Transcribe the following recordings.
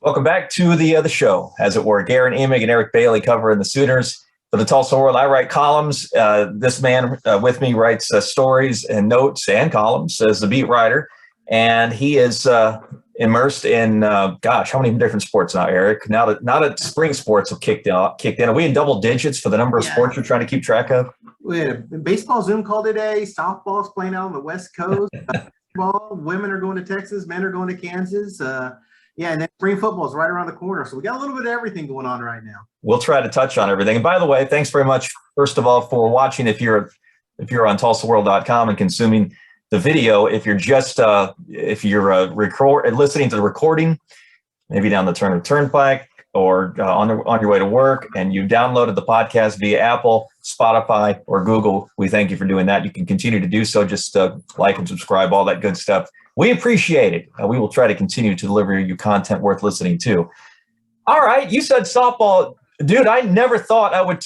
Welcome back to the show, as it were. Guerin, Emig, and Eric Bailey covering the Sooners for the Tulsa World. I write columns. This man with me writes stories and notes and columns as the beat writer, and he is immersed in how many different sports now, Eric? Now that spring sports have kicked in. Are we in double digits for the number of sports you're trying to keep track of? We had a baseball Zoom call today. Softball's playing out on the West Coast. Basketball, women are going to Texas, men are going to Kansas. And then spring football is right around the corner. So we got a little bit of everything going on right now. We'll try to touch on everything. And by the way, thanks very much, first of all, for watching. If you're on TulsaWorld.com and consuming the video, if you're just listening to the recording, maybe down the Turner Turnpike or on your way to work, and you downloaded the podcast via Apple, Spotify, or Google, we thank you for doing that. You can continue to do so. Just like and subscribe, all that good stuff. We appreciate it. We will try to continue to deliver you content worth listening to. All right, you said softball. Dude, I never thought I would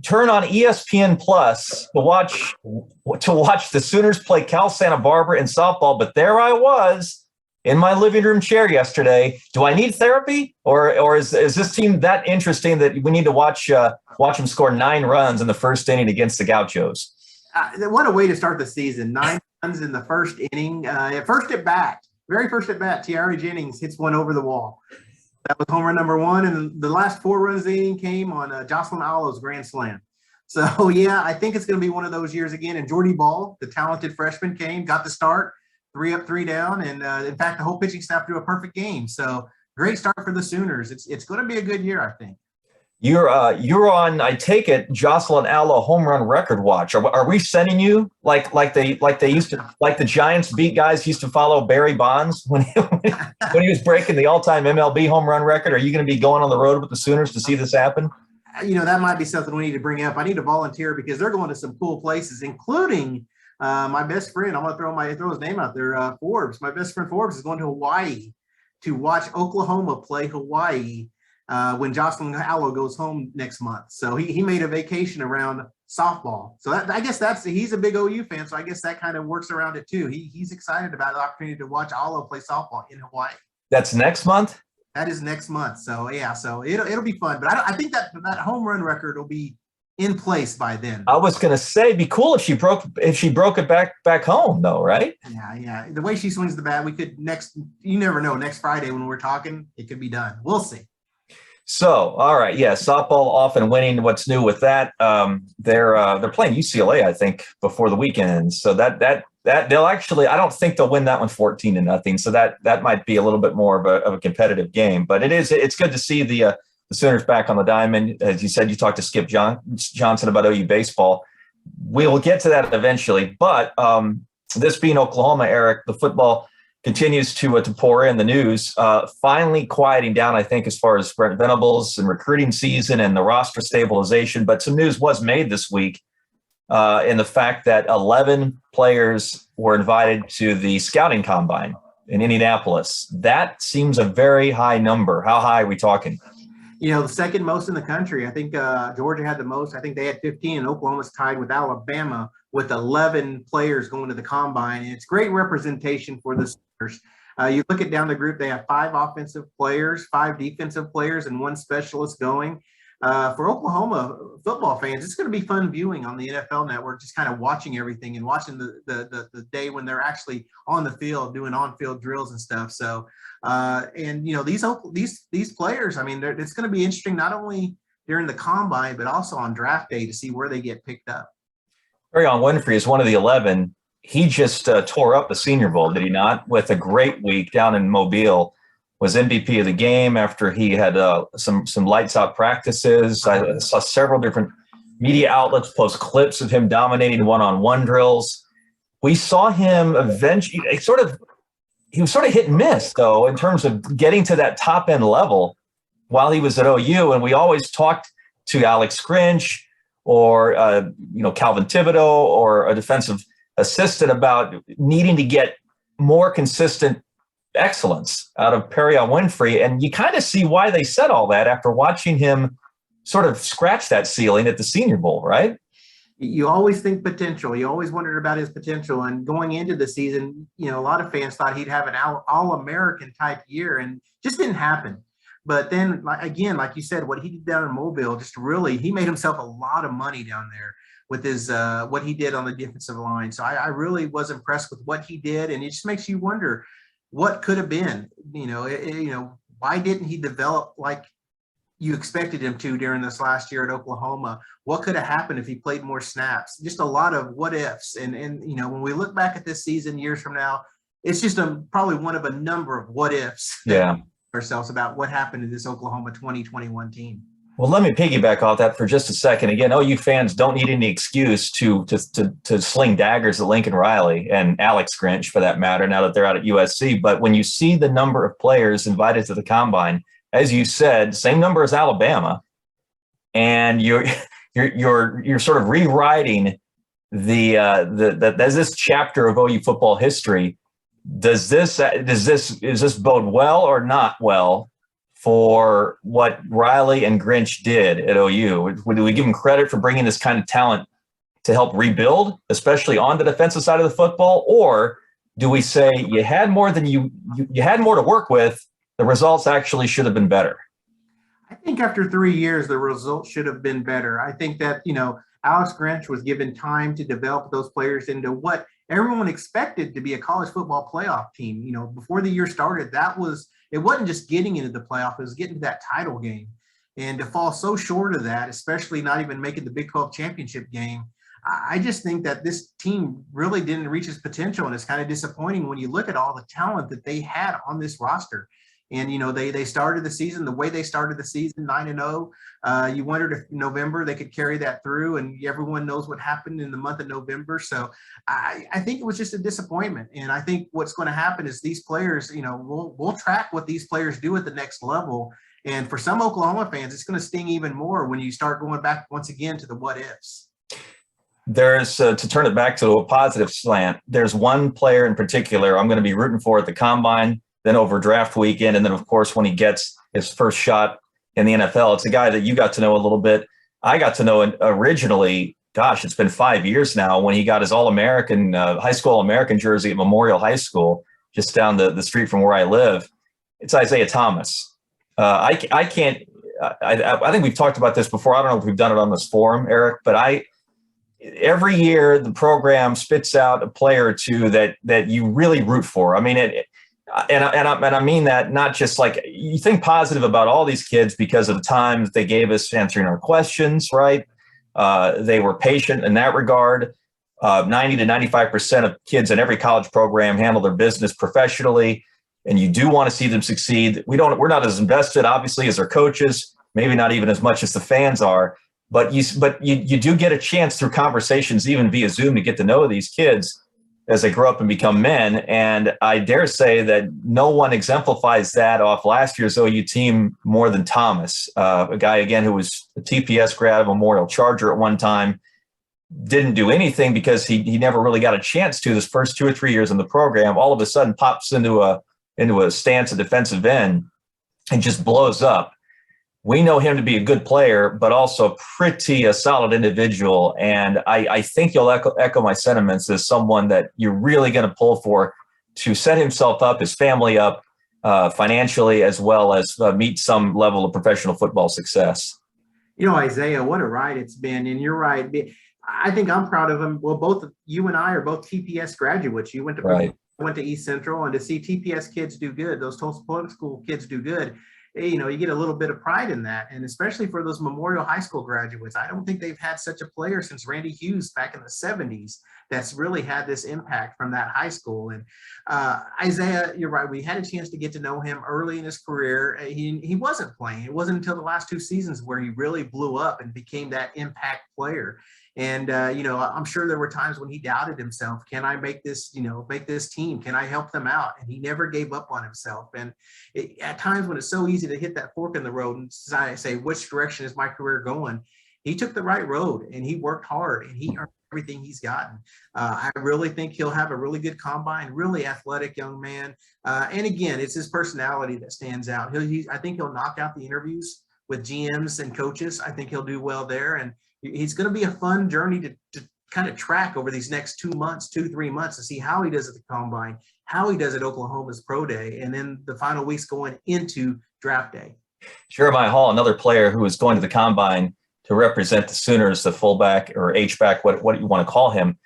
turn on ESPN Plus to watch the Sooners play Cal Santa Barbara in softball, but there I was in my living room chair yesterday. Do I need therapy, or is this team that interesting that we need to watch them score 9 runs in the first inning against the Gauchos? What a way to start the season! 9 runs in the first inning. Very first at bat, Tiara Jennings hits one over the wall. That was home run number 1, and the last 4 runs of the inning came on Jocelyn Alo's grand slam. So, yeah, I think it's going to be one of those years again. And Jordy Ball, the talented freshman, got the start, 3 up, 3 down. And, in fact, the whole pitching staff threw a perfect game. So, great start for the Sooners. It's going to be a good year, I think. You're on, I take it, Jocelyn Alo home run record watch. Are we sending you like they used to, like the Giants beat guys used to follow Barry Bonds when he was breaking the all-time MLB home run record? Are you going to be going on the road with the Sooners to see this happen? That might be something we need to bring up. I need to volunteer because they're going to some cool places, including my best friend. I'm going to throw his name out there. Forbes. My best friend Forbes is going to Hawaii to watch Oklahoma play Hawaii. When Jocelyn Alo goes home next month. So he made a vacation around softball. So I guess he's a big OU fan. So I guess that kind of works around it too. He's excited about the opportunity to watch Alo play softball in Hawaii. That's next month? That is next month. So yeah, so it'll be fun. But I think that home run record will be in place by then. I was gonna say, it'd be cool if she broke it back home though, right? Yeah. The way she swings the bat, we could you never know, next Friday when we're talking, it could be done. We'll see. So, all right, yeah, softball often winning. What's new with that? They're playing UCLA, I think, before the weekend. So that they'll actually, I don't think they'll win that one 14-0. So that might be a little bit more of a competitive game. But it's good to see the Sooners back on the diamond. As you said, you talked to Skip Johnson about OU baseball. We will get to that eventually. But this being Oklahoma, Eric, the football continues to pour in the news, finally quieting down, I think, as far as Brent Venables and recruiting season and the roster stabilization. But some news was made this week in the fact that 11 players were invited to the scouting combine in Indianapolis. That seems a very high number. How high are we talking? The second most in the country. I think Georgia had the most. I think they had 15, and Oklahoma's tied with Alabama with 11 players going to the combine. And it's great representation for the Sooners. You look at down the group, they have 5 offensive players, 5 defensive players, and 1 specialist going. For Oklahoma football fans, it's going to be fun viewing on the NFL Network, just kind of watching everything and watching the day when they're actually on the field doing on-field drills and stuff. So, these players, I mean, it's going to be interesting not only during the combine but also on draft day to see where they get picked up. Perion Winfrey is one of the 11. He just tore up the Senior Bowl, did he not? With a great week down in Mobile. Was MVP of the game after he had some lights out practices. I saw several different media outlets post clips of him dominating one-on-one drills. We saw him eventually. He was sort of hit and miss though in terms of getting to that top end level while he was at OU. And we always talked to Alex Grinch or Calvin Thibodeau or a defensive assistant about needing to get more consistent excellence out of Perion Winfrey. And you kind of see why they said all that after watching him sort of scratch that ceiling at the Senior Bowl, right? You always think potential. You always wondered about his potential. And going into the season, a lot of fans thought he'd have an all-American type year, and just didn't happen. But then, again, like you said, what he did down in Mobile, just really, he made himself a lot of money down there with his what he did on the defensive line. So I really was impressed with what he did, and it just makes you wonder what could have been. Why didn't he develop like you expected him to during this last year at Oklahoma? What could have happened if he played more snaps? Just a lot of what ifs. And when we look back at this season years from now, it's just probably one of a number of what ifs. Yeah. Ourselves about what happened to this Oklahoma 2021 team. Well, let me piggyback off that for just a second. Again, OU fans don't need any excuse to sling daggers at Lincoln Riley and Alex Grinch, for that matter, now that they're out at USC. But when you see the number of players invited to the combine, as you said, same number as Alabama, and you're sort of rewriting this chapter of OU football history. Is this bode well or not well for what Riley and Grinch did at OU? Do we give them credit for bringing this kind of talent to help rebuild, especially on the defensive side of the football, or do we say you had more than you had more to work with? The results actually should have been better. I think after 3 years, the results should have been better. I think that, Alex Grinch was given time to develop those players into what everyone expected to be a college football playoff team. Before the year started, it wasn't just getting into the playoff, it was getting to that title game. And to fall so short of that, especially not even making the Big 12 championship game, I just think that this team really didn't reach its potential. And it's kind of disappointing when you look at all the talent that they had on this roster. And, they started the season the way they started the season, 9-0. You wondered if November they could carry that through, and everyone knows what happened in the month of November. So I think it was just a disappointment. And I think what's going to happen is these players, we'll track what these players do at the next level. And for some Oklahoma fans, it's going to sting even more when you start going back once again to the what ifs. There's to turn it back to a positive slant. There's one player in particular I'm going to be rooting for at the combine, then over draft weekend, and then, of course, when he gets his first shot in the NFL. It's a guy that you got to know a little bit. I got to know originally, gosh, it's been 5 years now, when he got his All-American, high school All-American jersey at Memorial High School, just down the street from where I live. It's Isaiah Thomas. I think we've talked about this before. I don't know if we've done it on this forum, Eric, but every year the program spits out a player or two that you really root for. I mean, and I mean that not just like you think positive about all these kids because of the time they gave us answering our questions, right? They were patient in that regard. 90 to 95% of kids in every college program handle their business professionally, and you do want to see them succeed. We're not as invested, obviously, as their coaches, maybe not even as much as the fans are, but you do get a chance through conversations, even via Zoom, to get to know these kids as they grow up and become men. And I dare say that no one exemplifies that off last year's OU team more than Thomas, a guy, again, who was a TPS grad, a Memorial Charger at one time, didn't do anything because he never really got a chance to this first 2 or 3 years in the program. All of a sudden pops into a stance at defensive end and just blows up. We know him to be a good player, but also a solid individual. And I think you'll echo my sentiments as someone that you're really going to pull for to set himself up, his family up financially, as well as meet some level of professional football success. Isaiah, what a ride it's been. And you're right. I think I'm proud of him. Well, both you and I are both TPS graduates. You went to East Central, and to see TPS kids do good, those Tulsa Public School kids do good, you get a little bit of pride in that. And especially for those Memorial High School graduates, I don't think they've had such a player since Randy Hughes back in the 70s that's really had this impact from that high school. And Isaiah, you're right. We had a chance to get to know him early in his career. He wasn't playing. It wasn't until the last 2 seasons where he really blew up and became that impact player. And, I'm sure there were times when he doubted himself. Can I make this team? Can I help them out? And he never gave up on himself. And at times when it's so easy to hit that fork in the road and say, which direction is my career going? He took the right road, and he worked hard, and he earned everything he's gotten. I really think he'll have a really good combine, really athletic young man. And again, it's his personality that stands out. I think he'll knock out the interviews with GMs and coaches. I think he'll do well there. And he's going to be a fun journey to kind of track over these next 2 months, 3 months, to see how he does at the combine, how he does at Oklahoma's pro day, and then the final weeks going into draft day. Jeremiah Hall, another player who is going to the combine to represent the Sooners, the fullback or H-back, what you want to call him,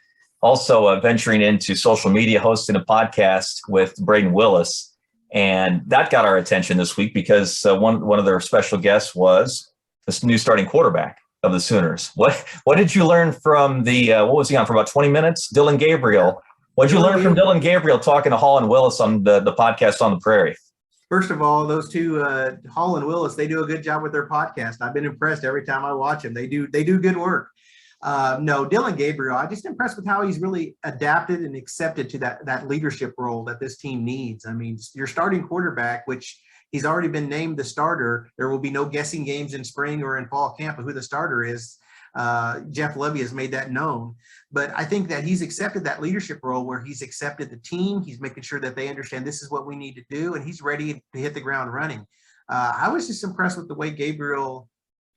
also venturing into social media, hosting a podcast with Braden Willis. And that got our attention this week because one of their special guests was this new starting quarterback of the Sooners. What did you learn from what was he on for about 20 minutes? Dillon Gabriel. What did you learn from Dillon Gabriel talking to Hall and Willis on the podcast On the Prairie? First of all, those two, Hall and Willis, they do a good job with their podcast. I've been impressed every time I watch them. They do good work. No, Dillon Gabriel, I'm just impressed with how he's really adapted and accepted to that leadership role that this team needs. I mean, your starting quarterback, which he's already been named the starter. There will be no guessing games in spring or in fall camp of who the starter is. Jeff Lebby has made that known. But I think that he's accepted that leadership role where he's accepted the team. He's making sure that they understand this is what we need to do, and he's ready to hit the ground running. I was just impressed with the way Gabriel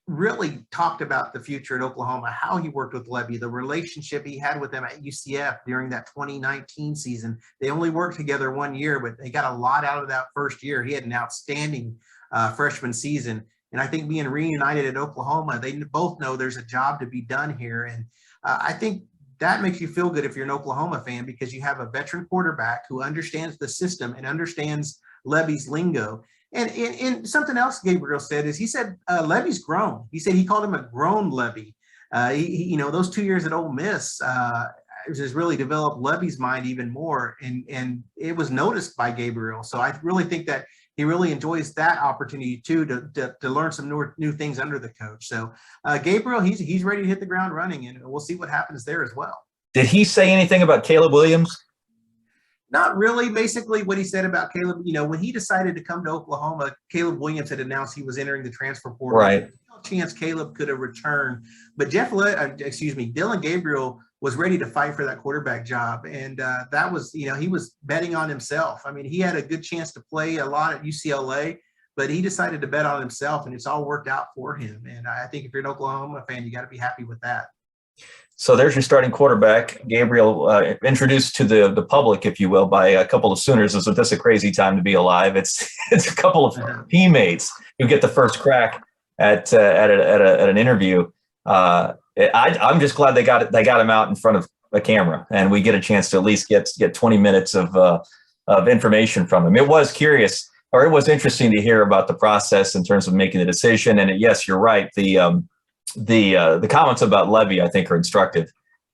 really talked about the future at Oklahoma, how he worked with Lebby, the relationship he had with them at UCF during that 2019 season. They only worked together 1 year, but they got a lot out of that first year. He had an outstanding freshman season. And I think being reunited at Oklahoma, they both know there's a job to be done here. And I think that makes you feel good if you're an Oklahoma fan, because you have a veteran quarterback who understands the system and understands Lebby's lingo. And something else Gabriel said is he said Lebby's grown. He said he called him a grown Lebby. Those 2 years at Ole Miss has really developed Lebby's mind even more, and it was noticed by Gabriel. So I really think that he really enjoys that opportunity too to learn some new things under the coach. So Gabriel, he's ready to hit the ground running, and we'll see what happens there as well. Did he say anything about Caleb Williams? Not really. Basically, what he said about Caleb, when he decided to come to Oklahoma, Caleb Williams had announced he was entering the transfer portal. Right. There's no chance Caleb could have returned, but Dillon Gabriel was ready to fight for that quarterback job, and that was, he was betting on himself. I mean, he had a good chance to play a lot at UCLA, but he decided to bet on himself, and it's all worked out for him. And I think if you're an Oklahoma fan, you got to be happy with that. So there's your starting quarterback, Gabriel, introduced to the public, if you will, by a couple of Sooners. This is a crazy time to be alive. It's a couple of teammates who get the first crack at an interview. I'm just glad they got him out in front of a camera, and we get a chance to at least get 20 minutes of information from him. It was curious, or it was interesting to hear about the process in terms of making the decision. And yes, you're right. The comments about Lebby, I think, are instructive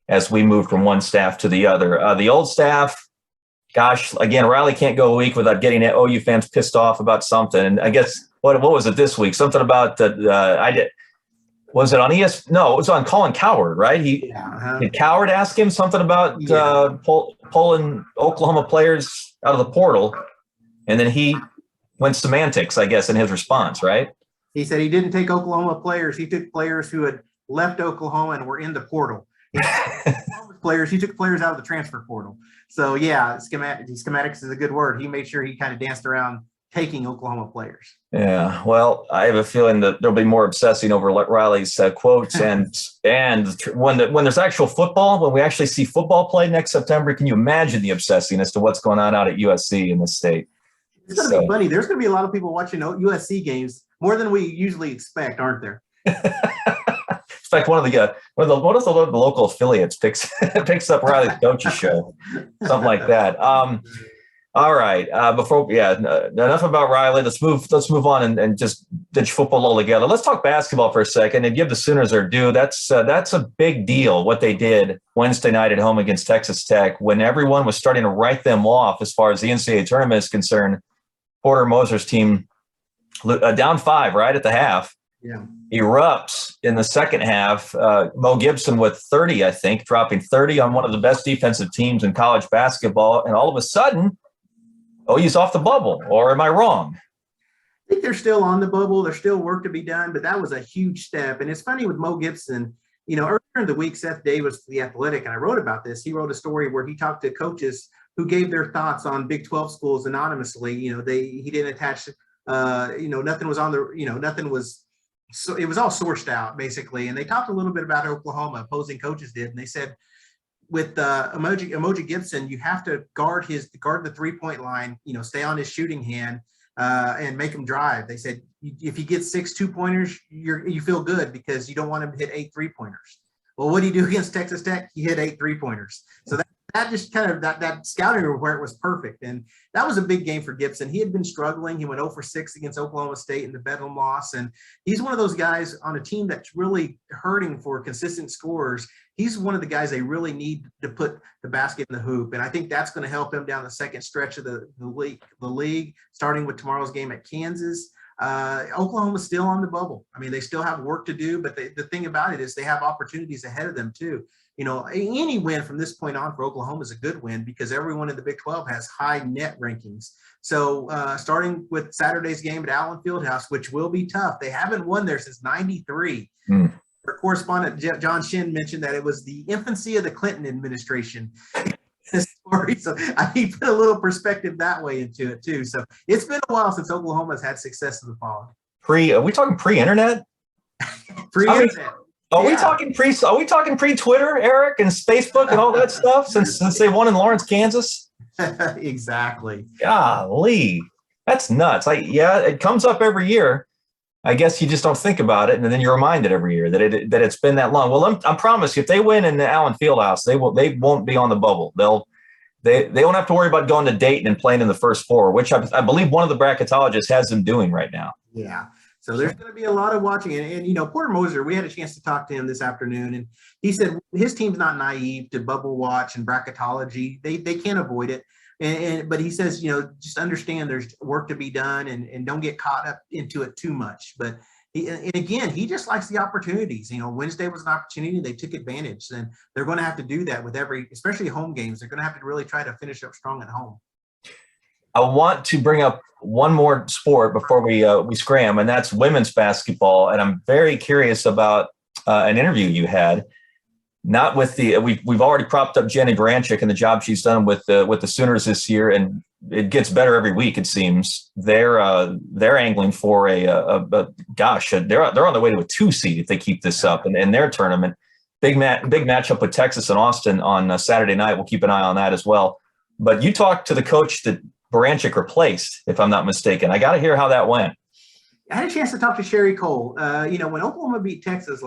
as we move from one staff to the other. The old staff, gosh, again, Riley can't go a week without getting OU fans pissed off about something. And I guess what was it this week? Something about was it on ES? No, it was on Colin Cowherd, right? Did Cowherd ask him something about pulling Oklahoma players out of the portal, and then he went semantics, I guess, in his response, right? He said he didn't take Oklahoma players. He took players who had left Oklahoma and were in the portal. He took players out of the transfer portal. So, yeah, schematics is a good word. He made sure he kind of danced around taking Oklahoma players. Yeah, well, I have a feeling that there'll be more obsessing over Riley's quotes. And when there's actual football, when we actually see football play next September, can you imagine the obsessing as to what's going on out at USC in this state? It's going to be funny. There's going to be a lot of people watching USC games, more than we usually expect, aren't there? It's like one of the local affiliates picks up Riley's coach's show, something like that. All right. Enough about Riley. Let's move on and just ditch football altogether. Let's talk basketball for a second and give the Sooners their due. That's a big deal what they did Wednesday night at home against Texas Tech when everyone was starting to write them off as far as the NCAA tournament is concerned. Porter Moser's team down 5 right at the half. Yeah. Erupts in the second half. Mo Gibson with 30, I think, dropping 30 on one of the best defensive teams in college basketball. And all of a sudden, he's off the bubble. Or am I wrong? I think they're still on the bubble. There's still work to be done, but that was a huge step. And it's funny with Mo Gibson, earlier in the week, Seth Davis, The Athletic, and I wrote about this. He wrote a story where he talked to coaches who gave their thoughts on Big 12 schools anonymously. He didn't attach, nothing was on the, nothing was so it was all sourced out basically. And they talked a little bit about Oklahoma, opposing coaches did. And they said, with Emoji Gibson, you have to guard the 3-point line, stay on his shooting hand and make him drive. They said if he gets 6 2-pointers, you feel good because you don't want him to hit 8 3-pointers. Well, what do you do against Texas Tech? He hit 8 3-pointers. So that just kind of that scouting report was perfect. And that was a big game for Gibson. He had been struggling. He went 0 for 6 against Oklahoma State in the Bedlam loss. And he's one of those guys on a team that's really hurting for consistent scorers. He's one of the guys they really need to put the basket in the hoop. And I think that's going to help him down the second stretch of the league, starting with tomorrow's game at Kansas. Oklahoma's still on the bubble. I mean, they still have work to do, but the thing about it is they have opportunities ahead of them too. Any win from this point on for Oklahoma is a good win because everyone in the Big 12 has high net rankings. So starting with Saturday's game at Allen Fieldhouse, which will be tough. They haven't won there since '93. Our correspondent John Shin mentioned that it was the infancy of the Clinton administration. Story. So he put a little perspective that way into it too. So it's been a while since Oklahoma's had success in the fall. Are we talking pre-internet? Pre-internet. Are we talking pre-Twitter, Eric, and Facebook and all that stuff since they won in Lawrence, Kansas? Exactly. Golly, that's nuts. It comes up every year. I guess you just don't think about it, and then you're reminded every year that it's been that long. Well, I promise you, if they win in the Allen Fieldhouse, they won't be on the bubble. They won't have to worry about going to Dayton and playing in the first 4, which I believe one of the bracketologists has them doing right now. Yeah. So there's going to be a lot of watching. And Porter Moser, we had a chance to talk to him this afternoon, and he said his team's not naive to bubble watch and bracketology. They can't avoid it. But he says, just understand there's work to be done and don't get caught up into it too much. But he just likes the opportunities. Wednesday was an opportunity. They took advantage, and they're going to have to do that with especially home games. They're going to have to really try to finish up strong at home. I want to bring up one more sport before we scram, and that's women's basketball. And I'm very curious about an interview you had. Not with we've already propped up Jenny Baranchik and the job she's done with the Sooners this year, and it gets better every week. It seems they're angling for they're on their way to a 2 seed if they keep this up in their tournament. Big matchup with Texas and Austin on Saturday night. We'll keep an eye on that as well. But you talked to the coach that Baranchik replaced, if I'm not mistaken. I got to hear how that went. I had a chance to talk to Sherry Cole. When Oklahoma beat Texas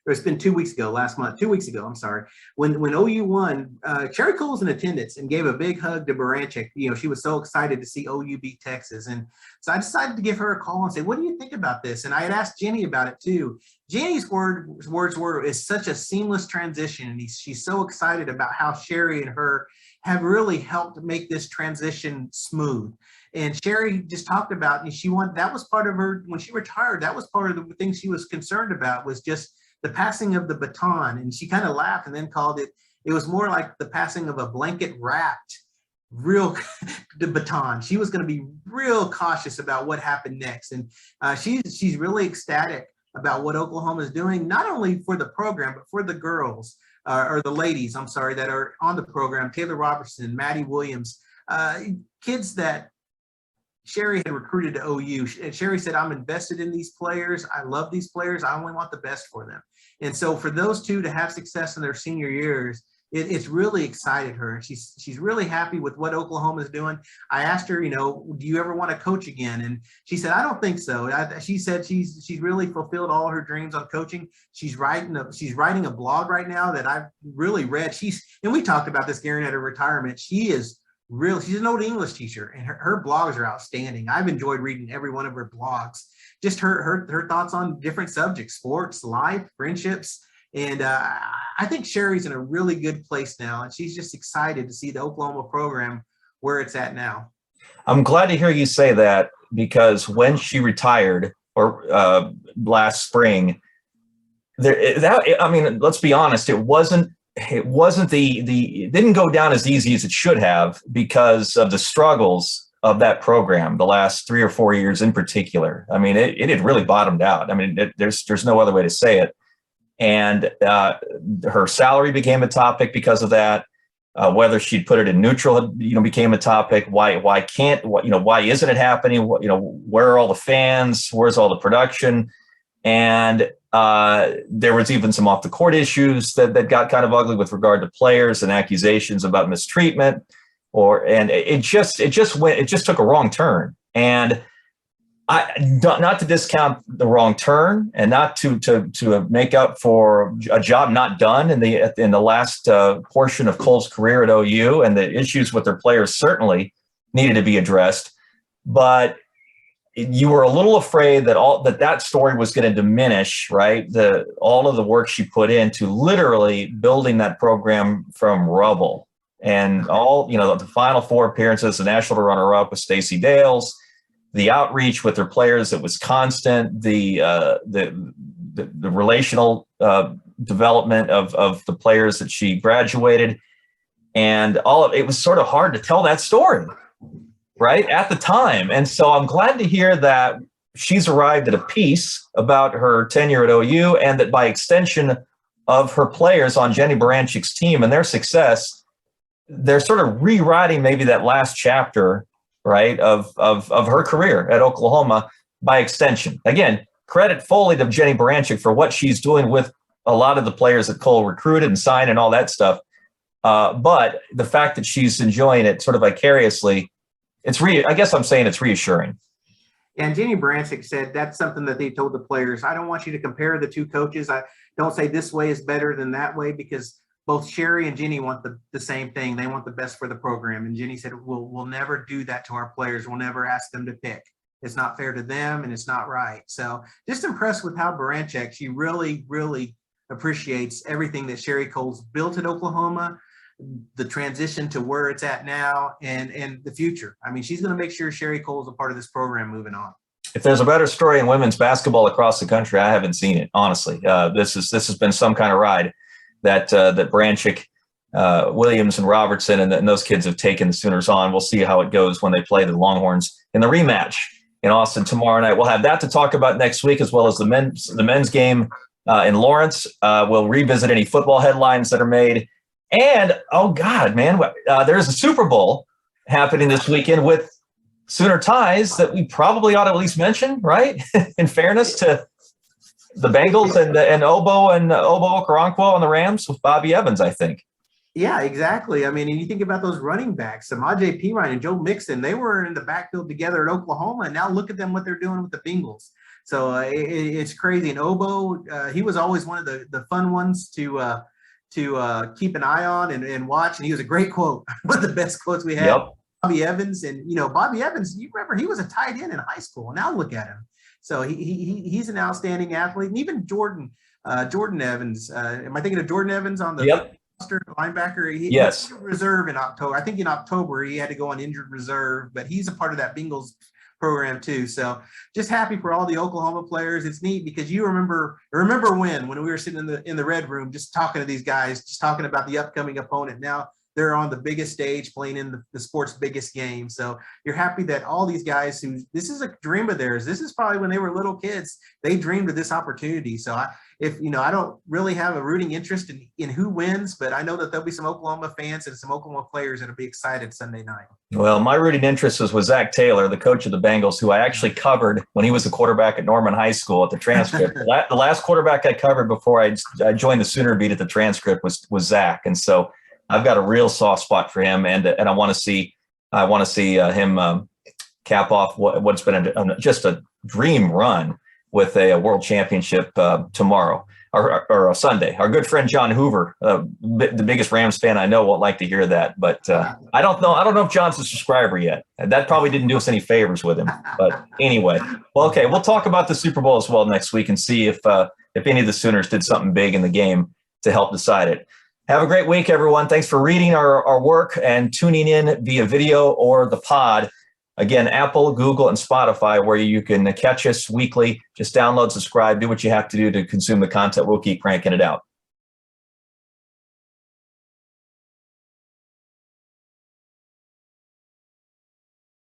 it's been 2 weeks ago, I'm sorry. When OU won, Sherry Cole was in attendance and gave a big hug to Baranchik. She was so excited to see OU beat Texas. And so I decided to give her a call and say, what do you think about this? And I had asked Jenny about it too. Jenny's words were, it's such a seamless transition. And she's so excited about how Sherry and her have really helped make this transition smooth. And Sherry just talked about, and that was part of her, when she retired, that was part of the thing she was concerned about, was just the passing of the baton. And she kind of laughed and then called it was more like the passing of a blanket wrapped the baton. She was going to be real cautious about what happened next. And she's really ecstatic about what Oklahoma is doing, not only for the program, but for the girls or the ladies, I'm sorry, that are on the program, Taylor Robertson, Maddie Williams, kids that Sherry had recruited to OU. And Sherry said, I'm invested in these players. I love these players. I only want the best for them. And so for those two to have success in their senior years, it's really excited her. She's really happy with what Oklahoma is doing. I asked her, do you ever want to coach again? And she said, I don't think so. She said she's really fulfilled all her dreams on coaching. She's writing a blog right now that I've really read. And we talked about this, Guerin, at her retirement. She's an old English teacher, and her blogs are outstanding. I've enjoyed reading every one of her blogs. Just her thoughts on different subjects, sports, life, friendships. And I think Sherry's in a really good place now, and she's just excited to see the Oklahoma program where it's at now. I'm glad to hear you say that, because when she retired or last spring, let's be honest, it didn't go down as easy as it should have because of the struggles of that program the last 3 or 4 years in particular. I mean, it had really bottomed out. I mean, there's no other way to say it. And her salary became a topic because of that. Whether she'd put it in neutral, became a topic. Why isn't it happening? Where are all the fans? Where's all the production? And there was even some off the court issues that got kind of ugly with regard to players and accusations about mistreatment, and it just took a wrong turn. And not to discount the wrong turn, and not to make up for a job not done in the last portion of Cole's career at OU, and the issues with their players certainly needed to be addressed. But you were a little afraid that that story was going to diminish, right? All of the work she put into literally building that program from rubble, and the Final Four appearances, the national runner-up with Stacey Dales, the outreach with their players, it was constant. The relational development of the players that she graduated, and it was sort of hard to tell that story, right, at the time. And so I'm glad to hear that she's arrived at a peace about her tenure at OU, and that by extension of her players on Jenny Baranchik's team and their success, they're sort of rewriting maybe that last chapter, right, of her career at Oklahoma by extension. Again, credit fully to Jenny Baranchik for what she's doing with a lot of the players that Cole recruited and signed and all that stuff. But the fact that she's enjoying it sort of vicariously, I guess I'm saying it's reassuring. And Jenny Baranchik said that's something that they told the players. I don't want you to compare the two coaches. I don't say this way is better than that way, because both Sherry and Jenny want the same thing. They want the best for the program. And Jenny said, we'll never do that to our players. We'll never ask them to pick. It's not fair to them, and it's not right. So just impressed with how Baranchik, she really, really appreciates everything that Sherry Cole's built at Oklahoma, the transition to where it's at now, and the future. I mean, she's going to make sure Sherry Cole's a part of this program moving on. If there's a better story in women's basketball across the country, I haven't seen it, honestly. This has been some kind of ride that Baranchik, Williams, and Robertson and those kids have taken the Sooners on. We'll see how it goes when they play the Longhorns in the rematch in Austin tomorrow night. We'll have that to talk about next week, as well as the men's game in Lawrence. We'll revisit any football headlines that are made. And, oh, God, man, there's a Super Bowl happening this weekend with Sooner ties that we probably ought to at least mention, right? In fairness to the Bengals and Obo Okoronkwo on the Rams with Bobby Evans, I think. Yeah, exactly. I mean, and you think about those running backs, Samaje Perine and Joe Mixon, they were in the backfield together at Oklahoma, and now look at them, what they're doing with the Bengals. So it's crazy. And Obo, he was always one of the fun ones to keep an eye on and watch. And he was a great quote, one of the best quotes we had. Yep. Bobby Evans, and Bobby Evans, you remember he was a tight end in high school. Now look at him. So he's an outstanding athlete. And even Jordan Evans. Am I thinking of Jordan Evans on the roster, linebacker? Yes. He was reserve in October. I think in October he had to go on injured reserve, but he's a part of that Bengals program too. So just happy for all the Oklahoma players. It's neat because you remember when we were sitting in the red room just talking to these guys, just talking about the upcoming opponent. Now they're on the biggest stage playing in the sport's biggest game. So you're happy that all these guys this is a dream of theirs. This is probably when they were little kids, they dreamed of this opportunity. So I don't really have a rooting interest in who wins, but I know that there'll be some Oklahoma fans and some Oklahoma players that'll be excited Sunday night. Well, my rooting interest was with Zach Taylor, the coach of the Bengals, who I actually covered when he was the quarterback at Norman High School at the Transcript. The last quarterback I covered before I joined the Sooner beat at the Transcript was Zach. And so I've got a real soft spot for him, and I want to see him cap off what's been just a dream run with a world championship tomorrow or Sunday. Our good friend John Hoover, the biggest Rams fan I know, won't like to hear that, but I don't know if John's a subscriber yet. That probably didn't do us any favors with him. But anyway, well, okay, we'll talk about the Super Bowl as well next week and see if any of the Sooners did something big in the game to help decide it. Have a great week, everyone. Thanks for reading our work and tuning in via video or the pod. Again, Apple, Google, and Spotify, where you can catch us weekly. Just download, subscribe, do what you have to do to consume the content. We'll keep cranking it out.